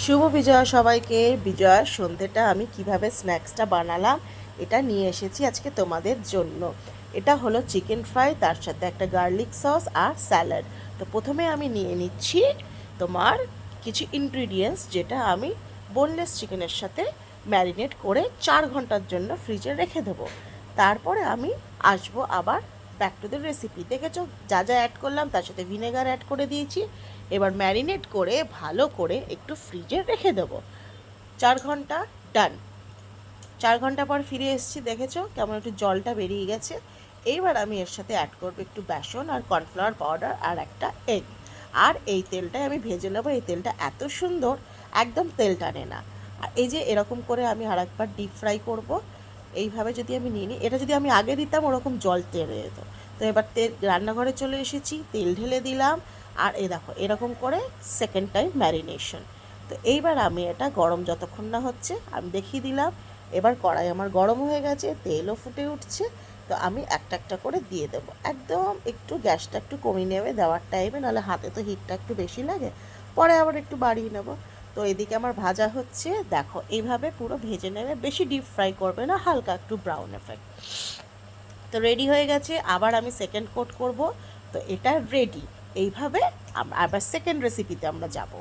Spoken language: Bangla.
শুভ বিজয়া সবাইকে। বিজয়ার সন্ধেটা আমি কিভাবে স্ন্যাক্সটা বানালাম এটা নিয়ে এসেছি আজকে তোমাদের জন্য। এটা হলো চিকেন ফ্রাই, তার সাথে একটা গার্লিক সস আর স্যালাড। তো প্রথমে আমি নিয়ে নিচ্ছি তোমার কিছু ইনগ্রিডিয়েন্টস, যেটা আমি বোনলেস চিকেনের সাথে ম্যারিনেট করে 4 ঘন্টার জন্য ফ্রিজে রেখে দেবো। তারপরে আমি আসবো আবার ব্যাক টু দ্য রেসিপি। দেখেছো যা যা অ্যাড করলাম, তার সাথে ভিনেগার অ্যাড করে দিয়েছি। এবার ম্যারিনেট করে ভালো করে একটু ফ্রিজে রেখে দেবো। 4 ঘন্টা ডান। 4 ঘন্টা পর ফিরে এসেছি, দেখেছো কেমন একটু জলটা বেরিয়ে গেছে। এইবার আমি এর সাথে অ্যাড করবো একটু বেসন আর কর্নফ্লাওয়ার পাউডার আর একটা এগ। আর এই তেলটাই আমি ভেজে নেবো। এই তেলটা এত সুন্দর, একদম তেল টানে না। আর এই যে এরকম করে আমি আর একবার ডিপ ফ্রাই করবো। এইভাবে যদি আমি নিয়ে নিই, এটা যদি আমি আগে দিতাম ওরকম জল তেলে যেত। তো এবার তেল, রান্নাঘরে চলে এসেছি, তেল ঢেলে দিলাম। আর এই দেখো এরকম করে সেকেন্ড টাইম ম্যারিনেশন। তো এইবার আমি এটা গরম যতক্ষণ না হচ্ছে আমি দেখিয়ে দিলাম। এবার কড়াই আমার গরম হয়ে গেছে, তেলও ফুটে উঠছে। তো আমি একটা একটা করে দিয়ে দেবো। একদম একটু গ্যাসটা একটু কমিয়ে নেবে দেওয়ার টাইমে, নাহলে হাতে তো হিটটা একটু বেশি লাগে, পরে আবার একটু বাড়িয়ে নেবো। তো এদিকে আমার ভাজা হচ্ছে, দেখো এইভাবে পুরো ভেজে নেবে, বেশি ডিপ ফ্রাই করবে না, হালকা একটু ব্রাউন এফেক্ট। তো রেডি হয়ে গেছে, আবার আমি সেকেন্ড কোট করব। তো এটা রেডি। এইভাবে আবার সেকেন্ড রেসিপিতে আমরা যাব।